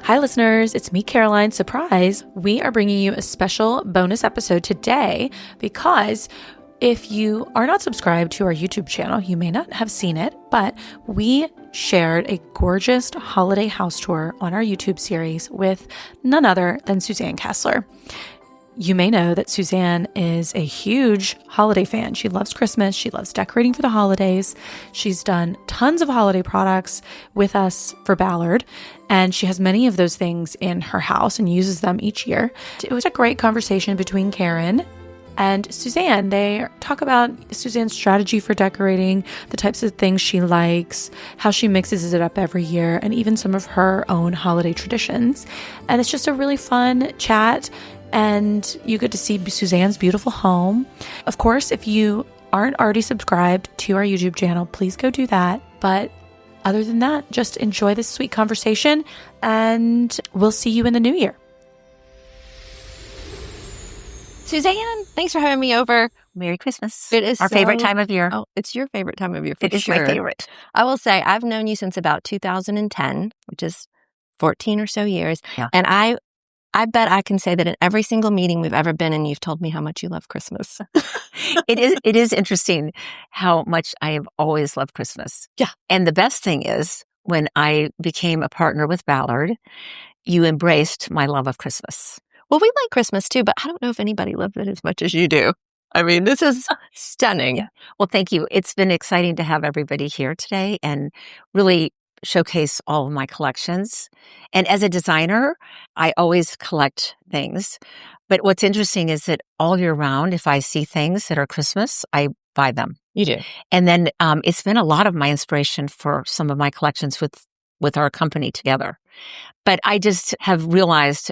Hi, listeners. It's me, Caroline. Surprise! We are bringing you a special bonus episode today because if you are not subscribed to our YouTube channel, you may not have seen it, but we shared a gorgeous holiday house tour on our YouTube series with none other than Suzanne Kasler. You may know that Suzanne is a huge holiday fan. She loves Christmas. She loves decorating for the holidays. She's done tons of holiday products with us for Ballard, and she has many of those things in her house and uses them each year. It was a great conversation between Karen and Suzanne. They talk about Suzanne's strategy for decorating, the types of things she likes, how she mixes it up every year, and even some of her own holiday traditions. And it's just a really fun chat. And you get to see Suzanne's beautiful home. Of course, if you aren't already subscribed to our YouTube channel, please go do that. But other than that, just enjoy this sweet conversation, and we'll see you in the new year. Suzanne, thanks for having me over. Merry Christmas. It is our favorite time of year. Oh, it's your favorite time of year for It is sure. my favorite. I will say I've known you since about 2010, which is 14 or so years. Yeah. And I bet I can say that in every single meeting we've ever been in, you've told me how much you love Christmas. It is interesting how much I have always loved Christmas. Yeah. And the best thing is when I became a partner with Ballard, you embraced my love of Christmas. Well, we like Christmas too, but I don't know if anybody loves it as much as you do. I mean, this is stunning. Yeah. Well, thank you. It's been exciting to have everybody here today and really showcase all of my collections. And as a designer, I always collect things. But what's interesting is that all year round, if I see things that are Christmas, I buy them. You do. And then it's been a lot of my inspiration for some of my collections with our company together. But I just have realized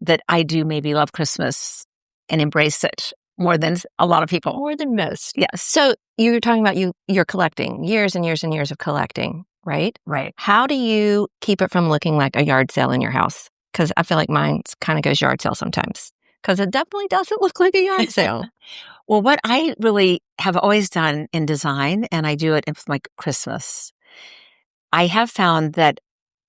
that I do maybe love Christmas and embrace it more than a lot of people. More than most. Yes. So you were talking about you're collecting years and years and years of collecting. Right? Right. How do you keep it from looking like a yard sale in your house? Because I feel like mine kind of goes yard sale sometimes. Because it definitely doesn't look like a yard sale. Well, what I really have always done in design, and I do it with my Christmas, I have found that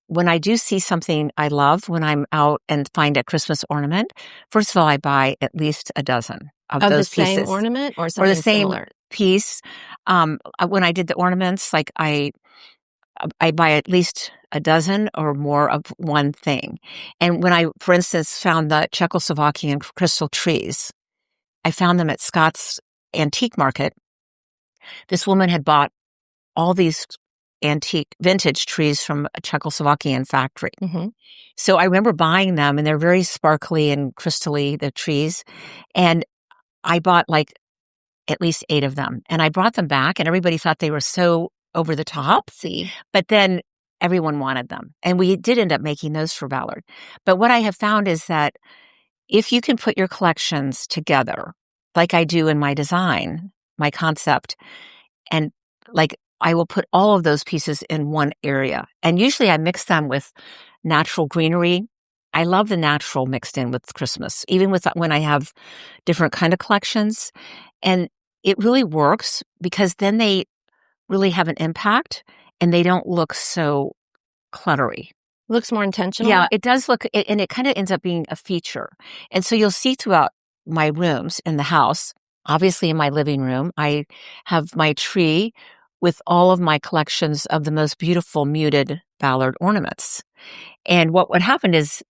when I do see something I love, when I'm out and find a Christmas ornament, first of all, I buy at least a dozen of those the pieces. Same ornament or something the same similar? Piece. When I did the ornaments, like I buy at least a dozen or more of one thing. And when I, for instance, found the Czechoslovakian crystal trees, I found them at Scott's antique market. This woman had bought all these antique vintage trees from a Czechoslovakian factory. Mm-hmm. So I remember buying them, and they're very sparkly and crystally, the trees. And I bought like at least 8 of them. And I brought them back, and everybody thought they were so over the top. But then everyone wanted them. And we did end up making those for Ballard. But what I have found is that if you can put your collections together, like I do in my design, my concept, and like I will put all of those pieces in one area. And usually I mix them with natural greenery. I love the natural mixed in with Christmas, even with when I have different kind of collections. And it really works because then they really have an impact and they don't look so cluttery. Looks more intentional. Yeah, it does look, and it kind of ends up being a feature. And so you'll see throughout my rooms in the house, obviously in my living room, I have my tree with all of my collections of the most beautiful muted Ballard ornaments. And what happened is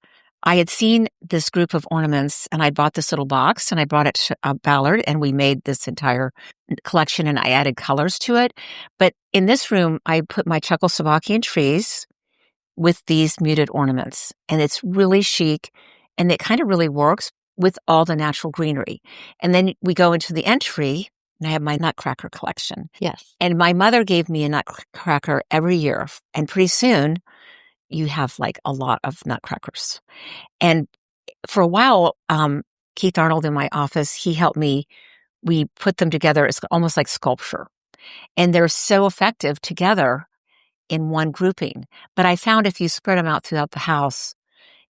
I had seen this group of ornaments and I bought this little box and I brought it to Ballard and we made this entire collection and I added colors to it. But in this room, I put my Czechoslovakian trees with these muted ornaments, and it's really chic and it kind of really works with all the natural greenery. And then we go into the entry and I have my nutcracker collection. Yes. And my mother gave me a nutcracker every year. And pretty soon you have like a lot of nutcrackers. And for a while, Keith Arnold in my office, he helped me. We put them together. It's almost like sculpture. And they're so effective together in one grouping. But I found if you spread them out throughout the house,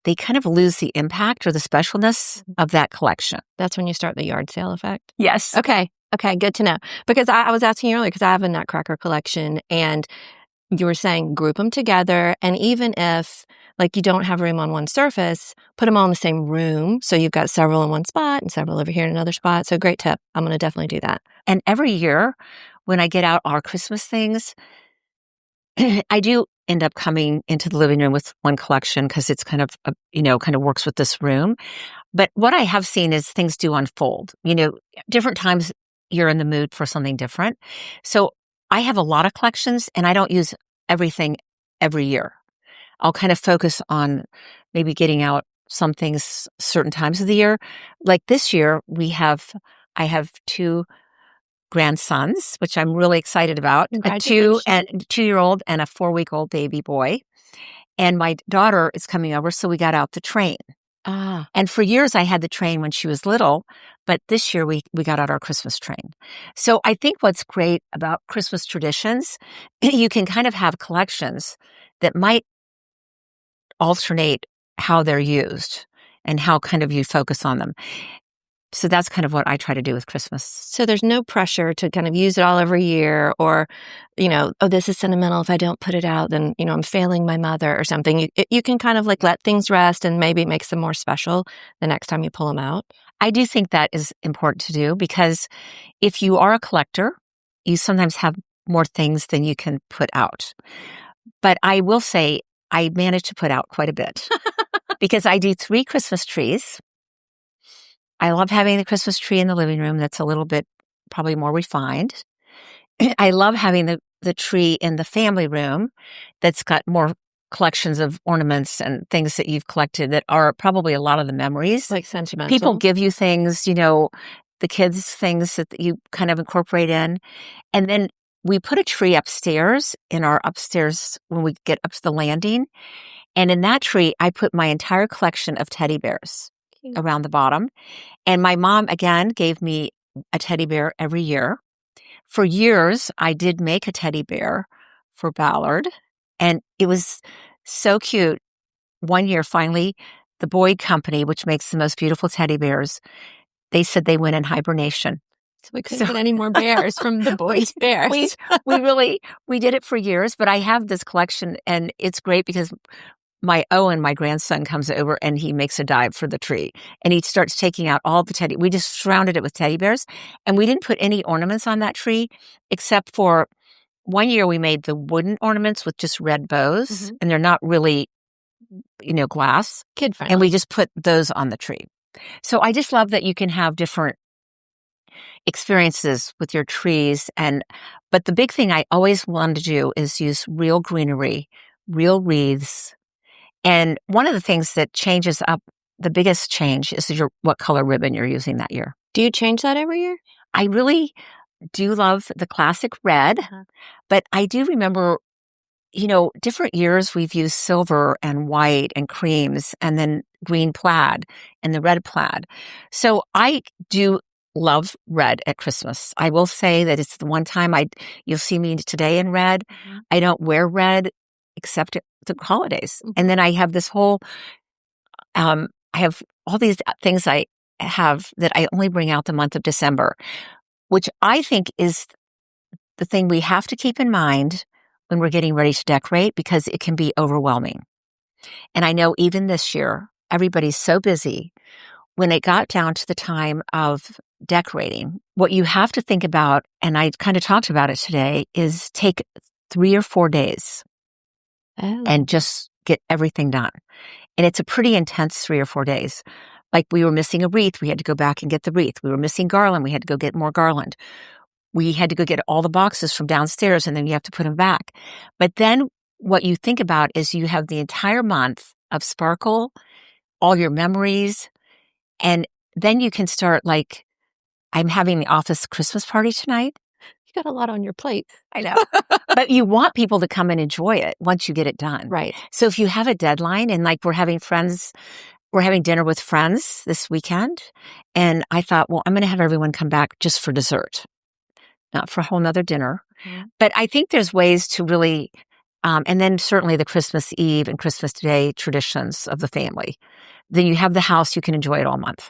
they kind of lose the impact or the specialness of that collection. That's when you start the yard sale effect? Yes. Okay, good to know. Because I was asking you earlier, because I have a nutcracker collection, and you were saying group them together, and even if like you don't have room on one surface, put them all in the same room. So you've got several in one spot and several over here in another spot. So great tip. I'm going to definitely do that. And every year when I get out our Christmas things, I do end up coming into the living room with one collection because it's kind of, kind of works with this room. But what I have seen is things do unfold. Different times you're in the mood for something different. So I have a lot of collections and I don't use everything every year. I'll kind of focus on maybe getting out some things certain times of the year. Like this year, I have 2 grandsons, which I'm really excited about. A 2-year-old and a 4-week-old baby boy. And my daughter is coming over, so we got out the train. And for years, I had the train when she was little, but this year we got out our Christmas train. So I think what's great about Christmas traditions, you can kind of have collections that might alternate how they're used and how kind of you focus on them. So that's kind of what I try to do with Christmas. So there's no pressure to kind of use it all every year or, this is sentimental. If I don't put it out, then, I'm failing my mother or something. You can kind of like let things rest and maybe it makes them more special the next time you pull them out. I do think that is important to do because if you are a collector, you sometimes have more things than you can put out. But I will say I managed to put out quite a bit because I do 3 Christmas trees. I love having the Christmas tree in the living room that's a little bit probably more refined. I love having the tree in the family room that's got more collections of ornaments and things that you've collected that are probably a lot of the memories. Like sentimental. People give you things, the kids' things that you kind of incorporate in. And then we put a tree upstairs in our upstairs when we get up to the landing. And in that tree, I put my entire collection of teddy bears around the bottom. And my mom, again, gave me a teddy bear every year. For years, I did make a teddy bear for Ballard. And it was so cute. One year, finally, the Boyd Company, which makes the most beautiful teddy bears, they said they went in hibernation. So we couldn't get any more bears from the Boyd bears. We did it for years, but I have this collection and it's great because my grandson, comes over and he makes a dive for the tree and he starts taking out all the we just surrounded it with teddy bears and we didn't put any ornaments on that tree except for one year we made the wooden ornaments with just red bows and they're not really, glass. Kid friendly. And we just put those on the tree. So I just love that you can have different experiences with your trees. But the big thing I always wanted to do is use real greenery, real wreaths. And one of the things that changes up, the biggest change is what color ribbon you're using that year. Do you change that every year? I really do love the classic red, but I do remember, different years we've used silver and white and creams and then green plaid and the red plaid. So I do love red at Christmas. I will say that it's the one time you'll see me today in red. I don't wear red except at the holidays. And then I have this whole, I have all these things I have that I only bring out the month of December, which I think is the thing we have to keep in mind when we're getting ready to decorate because it can be overwhelming. And I know even this year, everybody's so busy. When it got down to the time of decorating, what you have to think about, and I kind of talked about it today, is take 3 or 4 days and just get everything done. And it's a pretty intense 3 or 4 days. Like we were missing a wreath, we had to go back and get the wreath. We were missing garland, we had to go get more garland. We had to go get all the boxes from downstairs and then you have to put them back. But then what you think about is you have the entire month of sparkle, all your memories, and then you can start like, I'm having the office Christmas party tonight. You got a lot on your plate. I know. But you want people to come and enjoy it once you get it done. Right. So if you have a deadline and like we're having dinner with friends this weekend. And I thought, well, I'm going to have everyone come back just for dessert, not for a whole nother dinner. But I think there's ways to really, and then certainly the Christmas Eve and Christmas Day traditions of the family. Then you have the house, you can enjoy it all month.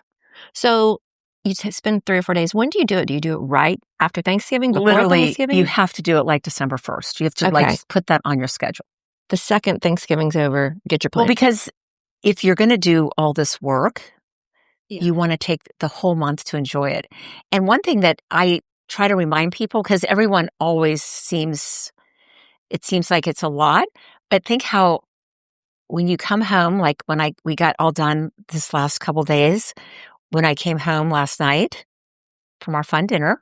So you spend 3 or 4 days. When do you do it? Do you do it right after Thanksgiving? Before Literally, Thanksgiving? you have to do it like December 1st. You have to like put that on your schedule. the second Thanksgiving's over, get your plan. Well, because if you're going to do all this work, Yeah. you want to take the whole month to enjoy it. And one thing that I try to remind people, because everyone always seems like it's a lot, but think how when you come home, like when we got all done this last couple days, when I came home last night from our fun dinner,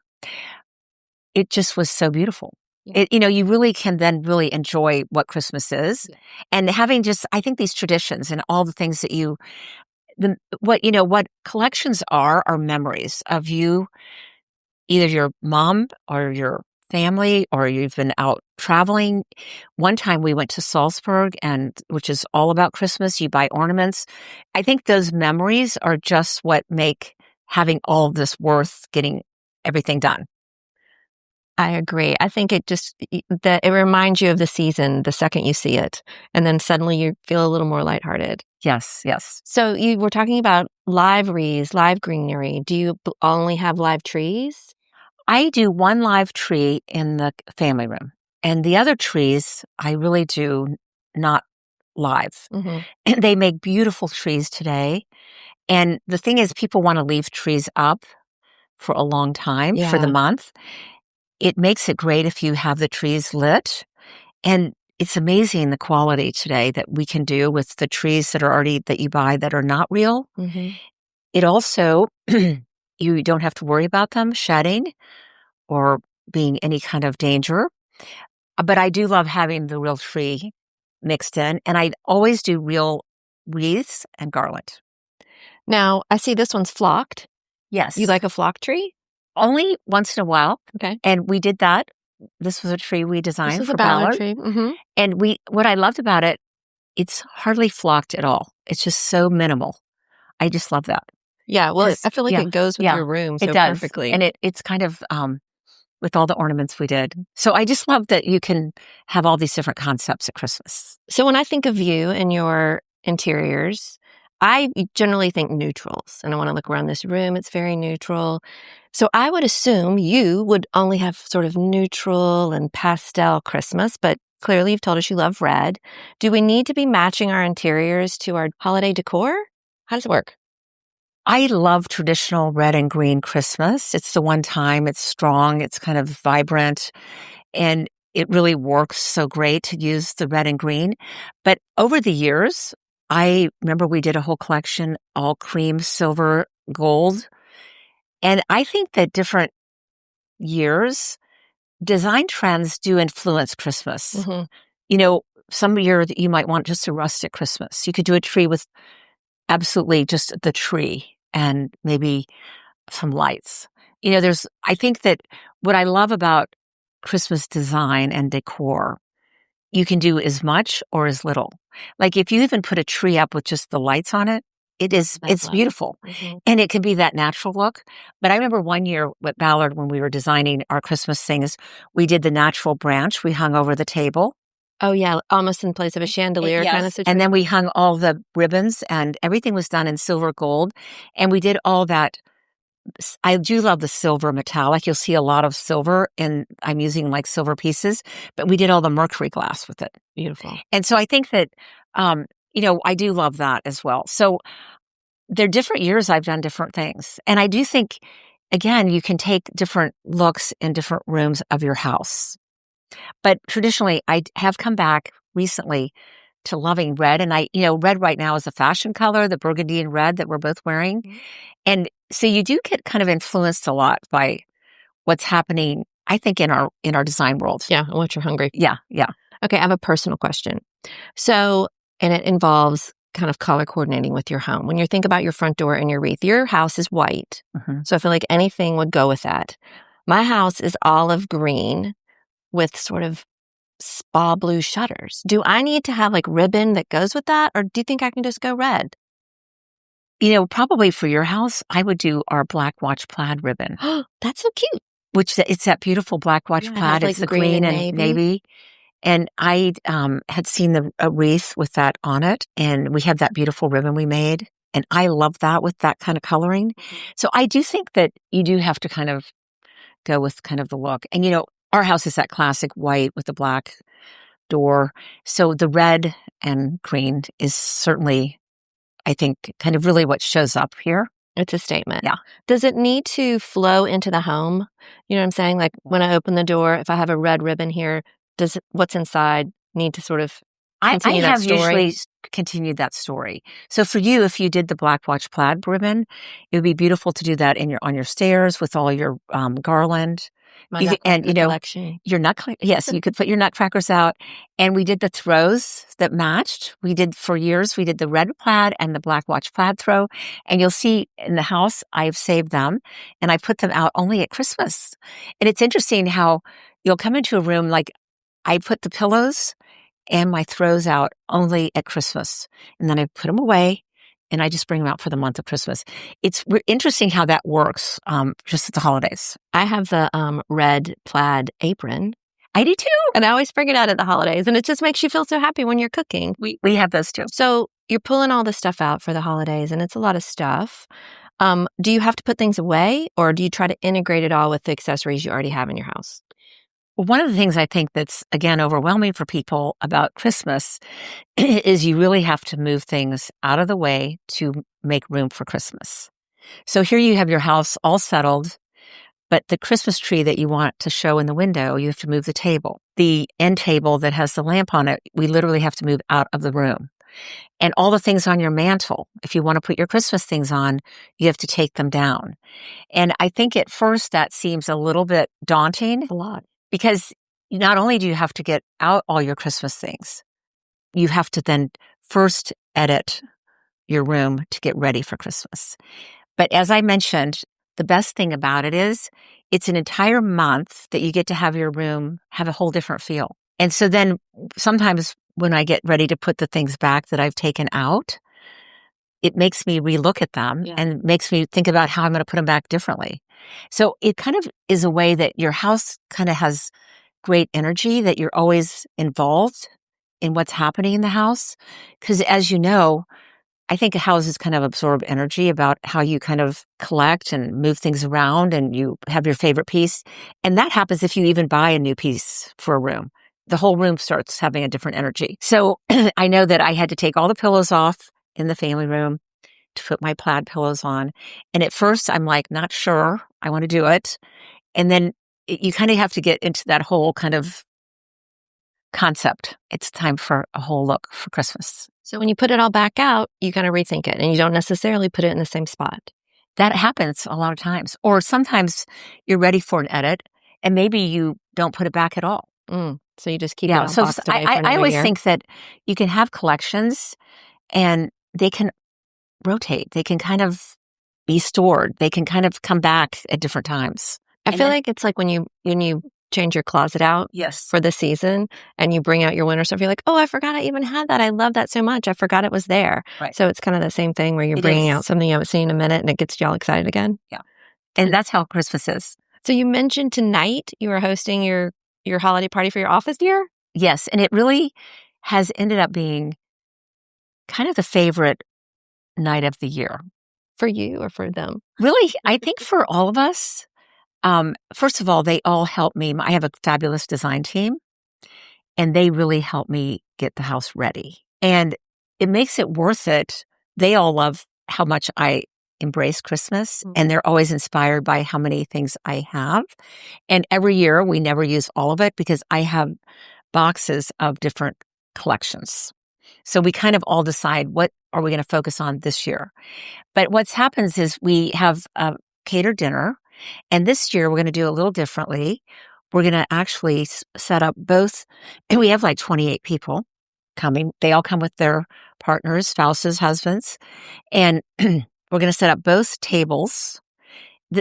it just was so beautiful. Yeah. You really can then really enjoy what Christmas is. Yeah. And having I think these traditions and all the things that what collections are memories of you, either your mom or your family, or you've been out traveling. One time we went to Salzburg, which is all about Christmas. You buy ornaments. I think those memories are just what make having all of this worth getting everything done. I agree. I think it reminds you of the season the second you see it, and then suddenly you feel a little more lighthearted. Yes, yes. So you were talking about live wreaths, live greenery. Do you only have live trees? I do one live tree in the family room, and the other trees I really do not live. Mm-hmm. And they make beautiful trees today. And the thing is, people want to leave trees up for a long time, for the month. It makes it great if you have the trees lit. And it's amazing the quality today that we can do with the trees that you buy that are not real. Mm-hmm. It also, you don't have to worry about them shedding or being any kind of danger. But I do love having the real tree mixed in. And I always do real wreaths and garland. Now, I see this one's flocked. Yes. You like a flock tree? Only once in a while. Okay. And we did that. This was a tree we designed This is for a Ballard Ballard. tree. Mm-hmm. And what I loved about it, it's hardly flocked at all. It's just so minimal. I just love that. Yeah. Well, I feel like it goes with your room so it does. perfectly. And it's kind of with all the ornaments we did. So I just love that you can have all these different concepts at Christmas. So when I think of you and your interiors, I generally think neutrals. And I want to look around this room. It's very neutral. So I would assume you would only have sort of neutral and pastel Christmas, but clearly you've told us you love red. Do we need to be matching our interiors to our holiday decor? How does it work? I love traditional red and green Christmas. It's the one time, it's strong, it's kind of vibrant, and it really works so great to use the red and green. But over the years, I remember we did a whole collection, all cream, silver, gold. And I think that different years, design trends do influence Christmas. Mm-hmm. Some year that you might want just a rustic Christmas. You could do a tree with absolutely just the tree and maybe some lights. I think that what I love about Christmas design and decor, you can do as much or as little. Like if you even put a tree up with just the lights on it, it's beautiful. Mm-hmm. And it can be that natural look. But I remember one year with Ballard, when we were designing our Christmas things, we did the natural branch we hung over the table. Oh, yeah. Almost in place of a chandelier kind of situation. And then we hung all the ribbons, and everything was done in silver gold. And we did all that. I do love the silver metallic. You'll see a lot of silver, and I'm using like silver pieces, but we did all the mercury glass with it. Beautiful. And so I think that, I do love that as well. So there are different years I've done different things. And I do think, again, you can take different looks in different rooms of your house. But traditionally, I have come back recently to loving red. And red right now is a fashion color, the burgundy and red that we're both wearing. Mm-hmm. And so you do get kind of influenced a lot by what's happening, I think, in our design world. Yeah, and what you're hungry. Yeah. Okay, I have a personal question. So, and it involves kind of color coordinating with your home. When you think about your front door and your wreath, your house is white. Mm-hmm. So I feel like anything would go with that. My house is olive green with sort of spa blue shutters. Do I need to have like ribbon that goes with that? Or do you think I can just go red? Probably for your house, I would do our black watch plaid ribbon. That's so cute. It's that beautiful black watch plaid. Like it's the green and navy. And I had seen a wreath with that on it, and we have that beautiful ribbon we made. And I love that with that kind of coloring. So I do think that you do have to kind of go with kind of the look. And, our house is that classic white with the black door. So the red and green is certainly, I think, kind of really what shows up here. It's a statement. Yeah. Does it need to flow into the home? You know what I'm saying? Like when I open the door, if I have a red ribbon here, does what's inside need to sort of I continue that have story? usually continued that story. So for you, if you did the Black Watch plaid ribbon, it would be beautiful to do that on your stairs with all your garland. My And collection. your yes, you could put your nutcrackers out. And we did the throws that matched. We did for years. We did the red plaid and the Black Watch plaid throw. And you'll see in the house, I've saved them and I put them out only at Christmas. And it's interesting how you'll come into a room like I put the pillows and my throws out only at Christmas. And then I put them away and I just bring them out for the month of Christmas. It's interesting how that works just at the holidays. I have the red plaid apron. I do too. And I always bring it out at the holidays. And it just makes you feel so happy when you're cooking. We have those too. So you're pulling all this stuff out for the holidays and it's a lot of stuff. Do you have to put things away or do you try to integrate it all with the accessories you already have in your house? Well, one of the things I think that's, again, overwhelming for people about Christmas is you really have to move things out of the way to make room for Christmas. So here you have your house all settled, but the Christmas tree that you want to show in the window, you have to move the table. The end table that has the lamp on it, we literally have to move out of the room. And all the things on your mantle, if you want to put your Christmas things on, you have to take them down. And I think at first that seems a little bit daunting. A lot. Because not only do you have to get out all your Christmas things, you have to then first edit your room to get ready for Christmas. But as I mentioned, the best thing about it is it's an entire month that you get to have your room have a whole different feel. And so then sometimes when I get ready to put the things back that I've taken out, it makes me relook at them and makes me think about how I'm going to put them back differently. So it kind of is a way that your house kind of has great energy, that you're always involved in what's happening in the house. Because as you know, I think houses kind of absorb energy about how you kind of collect and move things around and you have your favorite piece. And that happens if you even buy a new piece for a room. The whole room starts having a different energy. So I know that I had to take all the pillows off in the family room to put my plaid pillows on. And at first I'm like, not sure I want to do it. And then you kind of have to get into that whole kind of concept. It's time for a whole look for Christmas. So when you put it all back out, you kind of rethink it and you don't necessarily put it in the same spot. That happens a lot of times. Or sometimes you're ready for an edit and maybe you don't put it back at all. So you just keep it all so boxed away for I always year. think that you can have collections and they can rotate. They can kind of be stored. They can kind of come back at different times. I feel like it's like when you change your closet out for the season and you bring out your winter stuff, you're like, oh, I forgot I even had that. I love that so much. I forgot it was there. Right. So it's kind of the same thing where you're bringing out something you haven't seen in a minute and it gets you all excited again. Yeah. And that's how Christmas is. So you mentioned tonight you were hosting your holiday party for your office year? Yes. And it really has ended up being kind of the favorite night of the year. For you or for them? Really, I think for all of us. First of all, they all help me. I have a fabulous design team and they really help me get the house ready. And it makes it worth it. They all love how much I embrace Christmas and they're always inspired by how many things I have. And every year we never use all of it because I have boxes of different collections. So we kind of all decide what are we going to focus on this year. But what's happens is we have a catered dinner. And this year, we're going to do a little differently. We're going to actually set up both, and we have like 28 people coming. They all come with their partners, spouses, husbands. And we're going to set up both tables.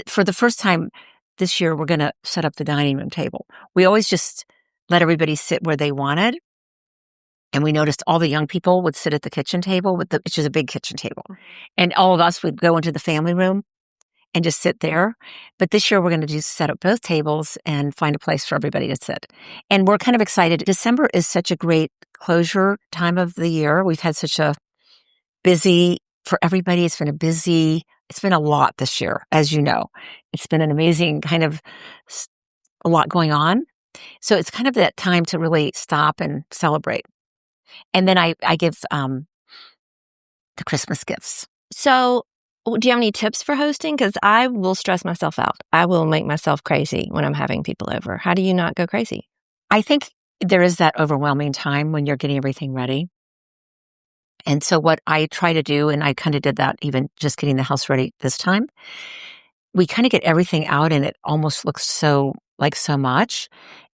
For the first time this year, we're going to set up the dining room table. We always just let everybody sit where they wanted. And we noticed all the young people would sit at the kitchen table, which is a big kitchen table. And all of us would go into the family room and just sit there. But this year we're going to just set up both tables and find a place for everybody to sit. And we're kind of excited. December is such a great closure time of the year. We've had such a busy, for everybody, it's been a lot this year, as you know. It's been an amazing kind of a lot going on So it's kind of that time to really stop and celebrate. And then I give the Christmas gifts. So do you have any tips for hosting? Because I will stress myself out. I will make myself crazy when I'm having people over. How do you not go crazy? I think there is that overwhelming time when you're getting everything ready. And so what I try to do, and I kind of did that even just getting the house ready this time, we kind of get everything out and it almost looks so much.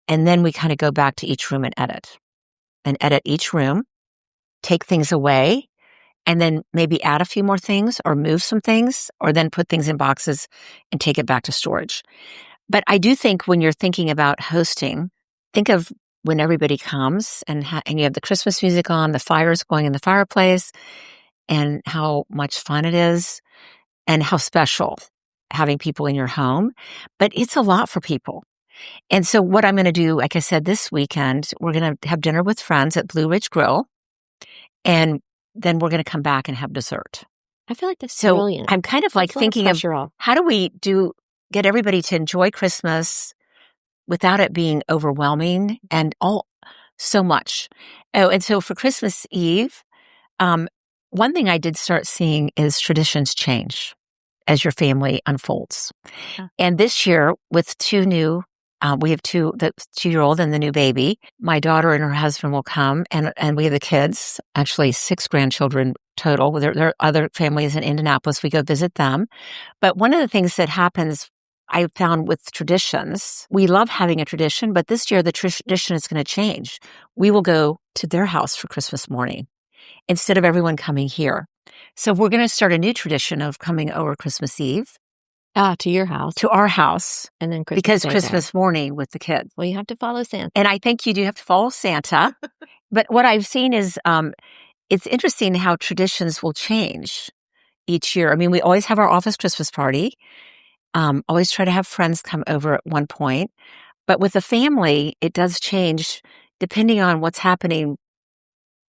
And then we kind of go back to each room and edit each room, take things away, and then maybe add a few more things or move some things or then put things in boxes and take it back to storage. But I do think when you're thinking about hosting, think of when everybody comes and you have the Christmas music on, the fire's going in the fireplace, and how much fun it is and how special having people in your home. But it's a lot for people. And so what I'm going to do, like I said, this weekend, we're going to have dinner with friends at Blue Ridge Grill. And then we're going to come back and have dessert. I feel like that's brilliant. I'm kind of like thinking of how do we get everybody to enjoy Christmas without it being overwhelming and so much. Oh, and so for Christmas Eve, one thing I did start seeing is traditions change as your family unfolds. Yeah. And this year with two new, we have the 2-year-old and the new baby. My daughter and her husband will come, and we have the kids, actually 6 grandchildren total. There are other families in Indianapolis. We go visit them. But one of the things that happens, I found with traditions, we love having a tradition, but this year the tradition is going to change. We will go to their house for Christmas morning instead of everyone coming here. So we're going to start a new tradition of coming over Christmas Eve. To your house. To our house. And then Christmas morning with the kids. Well, you have to follow Santa. And I think you do have to follow Santa. But what I've seen is it's interesting how traditions will change each year. I mean, we always have our office Christmas party. Always try to have friends come over at one point. But with the family, it does change depending on what's happening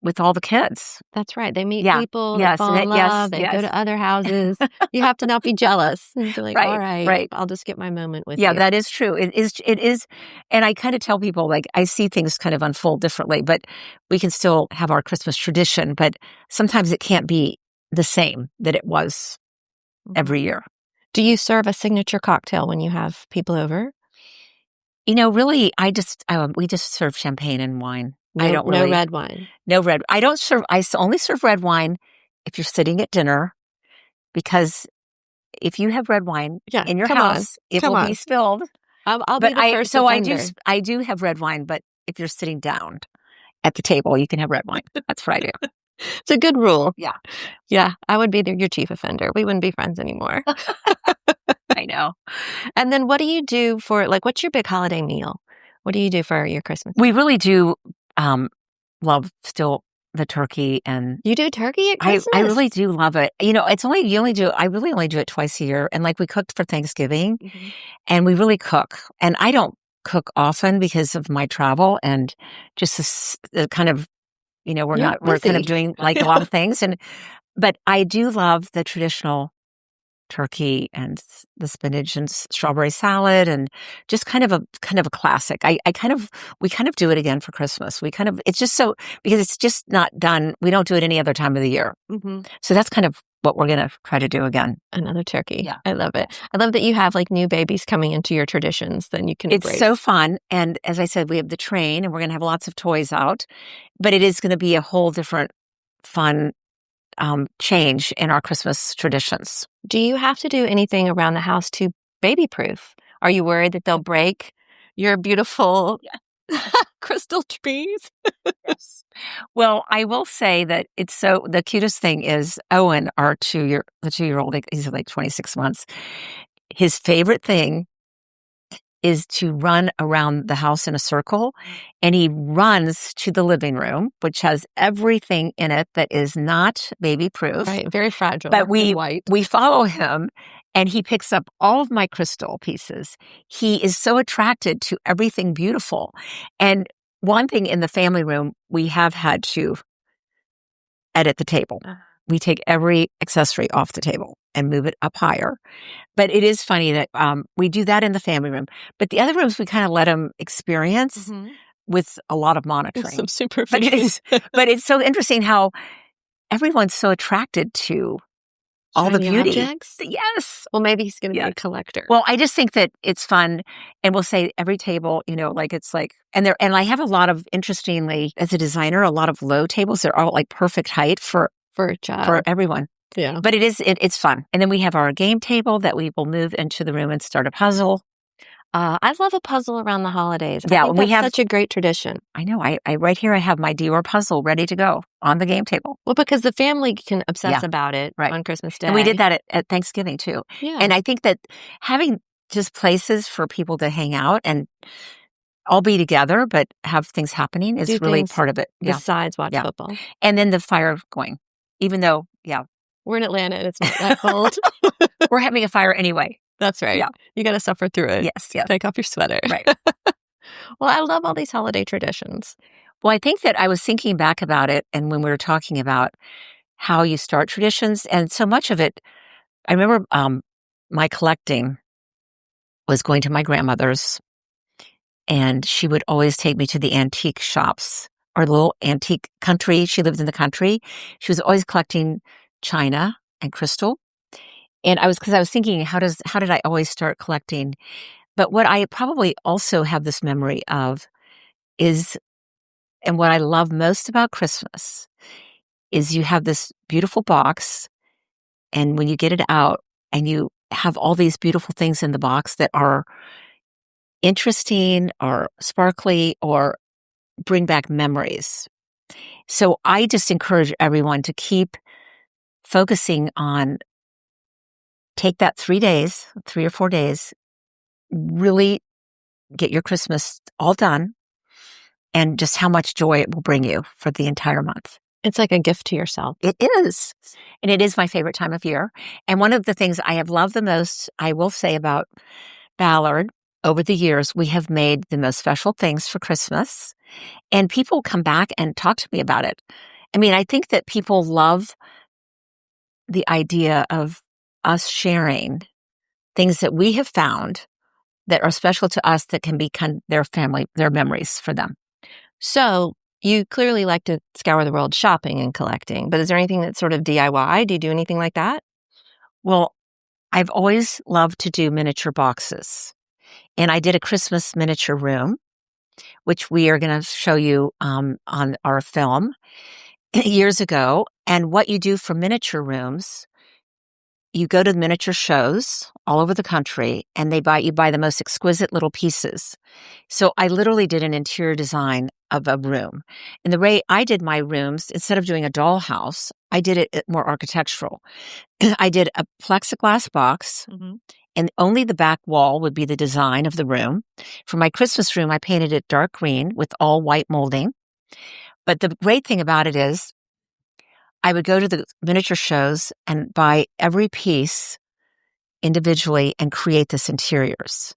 with all the kids. That's right. They meet people, they fall in love, they go to other houses. You have to not be jealous. And be like, all right, I'll just get my moment with you. Yeah, that is true. It is. And I kind of tell people, like, I see things kind of unfold differently, but we can still have our Christmas tradition, but sometimes it can't be the same that it was every year. Do you serve a signature cocktail when you have people over? Really, we just serve champagne and wine. No red wine. No red. I only serve red wine if you're sitting at dinner, because if you have red wine in your house, it will be spilled. I'll be the first offender. I do have red wine, but if you're sitting down at the table, you can have red wine. That's what I do. It's a good rule. Yeah. Yeah. I would be your chief offender. We wouldn't be friends anymore. I know. And then what do you do what's your big holiday meal? What do you do for your Christmas? We really do love still the turkey. And you do turkey at Christmas? I really do love it. I really only do it twice a year. And like we cooked for Thanksgiving and we really cook. And I don't cook often because of my travel and just the kind of, we're kind of doing like a lot of things. But I do love the traditional turkey and the spinach and strawberry salad and just kind of a classic. We kind of do it again for Christmas. It's just so, because it's just not done. We don't do it any other time of the year. Mm-hmm. So that's kind of what we're going to try to do again. Another turkey. Yeah. I love it. I love that you have like new babies coming into your traditions. Then you can It's so fun. And as I said, we have the train and we're going to have lots of toys out, but it is going to be a whole different fun change in our Christmas traditions. Do you have to do anything around the house to baby-proof? Are you worried that they'll break your beautiful crystal trees? Yes. Well, I will say that the cutest thing is Owen, the 2-year-old, he's like 26 months. His favorite thing is to run around the house in a circle, and he runs to the living room, which has everything in it that is not baby-proof. Right, very fragile. But we follow him, and he picks up all of my crystal pieces. He is so attracted to everything beautiful. And one thing in the family room, we have had to edit the table. We take every accessory off the table and move it up higher. But it is funny that we do that in the family room. But the other rooms, we kind of let them experience with a lot of monitoring. Some supervision. But it's so interesting how everyone's so attracted to all the Shiny beauty. objects? Yes. Well, maybe he's going to be a collector. Well, I just think that it's fun. And we'll say every table, like it's like, and I have a lot of, interestingly, as a designer, a lot of low tables. They're all like perfect height for a child. For everyone. Yeah. But it's fun. And then we have our game table that we will move into the room and start a puzzle. I love a puzzle around the holidays. Yeah, I think we that's have such a great tradition. I know. I right here I have my Dior puzzle ready to go on the game table. Well, because the family can obsess about it on Christmas Day. And we did that at Thanksgiving too. Yeah. And I think that having just places for people to hang out and all be together but have things happening is really part of it. Besides watch football. And then the fire going. Even though, we're in Atlanta and it's not that cold. We're having a fire anyway. That's right. Yeah. You got to suffer through it. Yes. Take off your sweater. Right. Well, I love all these holiday traditions. Well, I think that I was thinking back about it, and when we were talking about how you start traditions, and so much of it, I remember my collecting was going to my grandmother's, and she would always take me to the antique shops or the little antique country. She lived in the country. She was always collecting china and crystal. And because I was thinking, how did I always start collecting? But what I probably also have this memory of is, and what I love most about Christmas is you have this beautiful box, and when you get it out and you have all these beautiful things in the box that are interesting or sparkly or bring back memories. So I just encourage everyone to keep focusing on, take that 3 or 4 days, really get your Christmas all done, and just how much joy it will bring you for the entire month. It's like a gift to yourself. It is. And it is my favorite time of year. And one of the things I have loved the most, I will say about Ballard, over the years, we have made the most special things for Christmas. And people come back and talk to me about it. I mean, I think that people love the idea of us sharing things that we have found that are special to us that can be their memories for them. So you clearly like to scour the world shopping and collecting, but is there anything that's sort of DIY? Do you do anything like that? Well, I've always loved to do miniature boxes. And I did a Christmas miniature room, which we are going to show you on our film years ago. And what you do for miniature rooms, you go to miniature shows all over the country, and you buy the most exquisite little pieces. So I literally did an interior design of a room. And the way I did my rooms, instead of doing a dollhouse, I did it more architectural. I did a plexiglass box, and only the back wall would be the design of the room. For my Christmas room, I painted it dark green with all white molding. But the great thing about it is I would go to the miniature shows and buy every piece individually and create this interiors.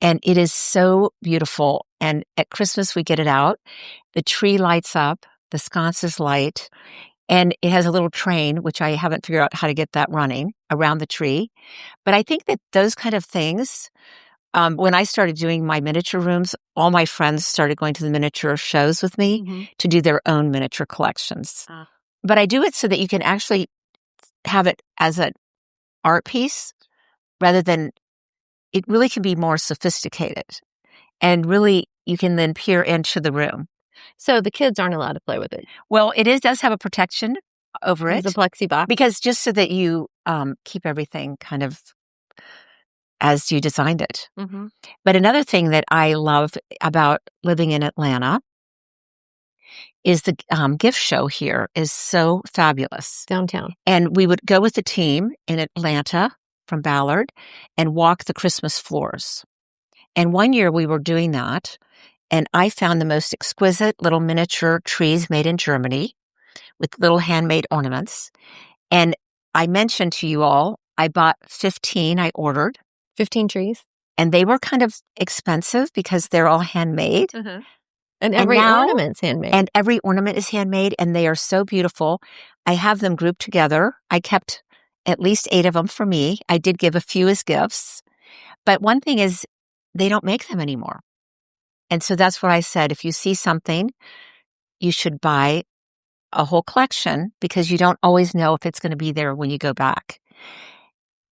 And it is so beautiful. And at Christmas, we get it out. The tree lights up, the sconces light, and it has a little train, which I haven't figured out how to get that running around the tree. But I think that those kind of things, when I started doing my miniature rooms, all my friends started going to the miniature shows with me to do their own miniature collections. But I do it so that you can actually have it as an art piece rather than, it really can be more sophisticated. And really, you can then peer into the room. So the kids aren't allowed to play with it? Well, does have a protection over it. It's a plexi box? Because just so that you keep everything kind of as you designed it. But another thing that I love about living in Atlanta is the gift show here is so fabulous. Downtown. And we would go with the team in Atlanta from Ballard and walk the Christmas floors. And one year we were doing that, and I found the most exquisite little miniature trees made in Germany with little handmade ornaments. And I mentioned to you all, I bought 15, I ordered. 15 trees? And they were kind of expensive because they're all handmade. And every ornament's handmade. And every ornament is handmade, and they are so beautiful. I have them grouped together. I kept at least 8 of them for me. I did give a few as gifts. But one thing is they don't make them anymore. And so that's what I said. If you see something, you should buy a whole collection because you don't always know if it's going to be there when you go back.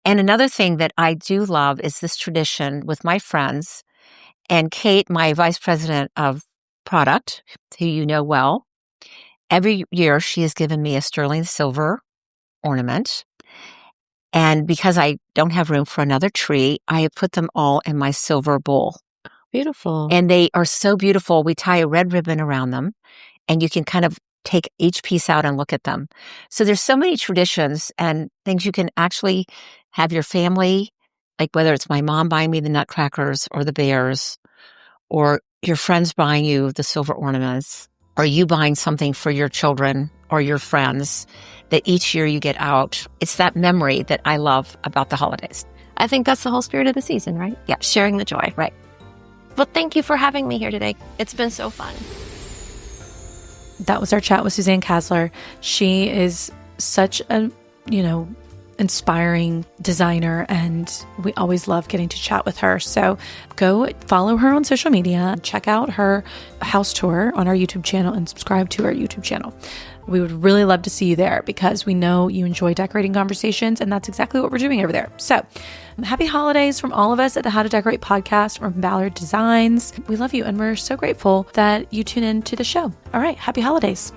And another thing that I do love is this tradition with my friends. And Kate, my vice president of product, who you know well, every year she has given me a sterling silver ornament. And because I don't have room for another tree, I have put them all in my silver bowl. Beautiful. And they are so beautiful. We tie a red ribbon around them, and you can kind of take each piece out and look at them. So there's so many traditions and things you can actually have your family, like whether it's my mom buying me the nutcrackers or the bears, or your friends buying you the silver ornaments, or you buying something for your children or your friends that each year you get out. It's that memory that I love about the holidays. I think that's the whole spirit of the season, right? Yeah. Sharing the joy. Right. Well, thank you for having me here today. It's been so fun. That was our chat with Suzanne Kasler. She is such a, inspiring designer, and we always love getting to chat with her. So go follow her on social media, check out her house tour on our YouTube channel, and subscribe to our YouTube channel. We would really love to see you there because we know you enjoy decorating conversations, and that's exactly what we're doing over there. So happy holidays from all of us at the How to Decorate podcast from Ballard Designs. We love you, and we're so grateful that you tune in to the show. All right, happy holidays.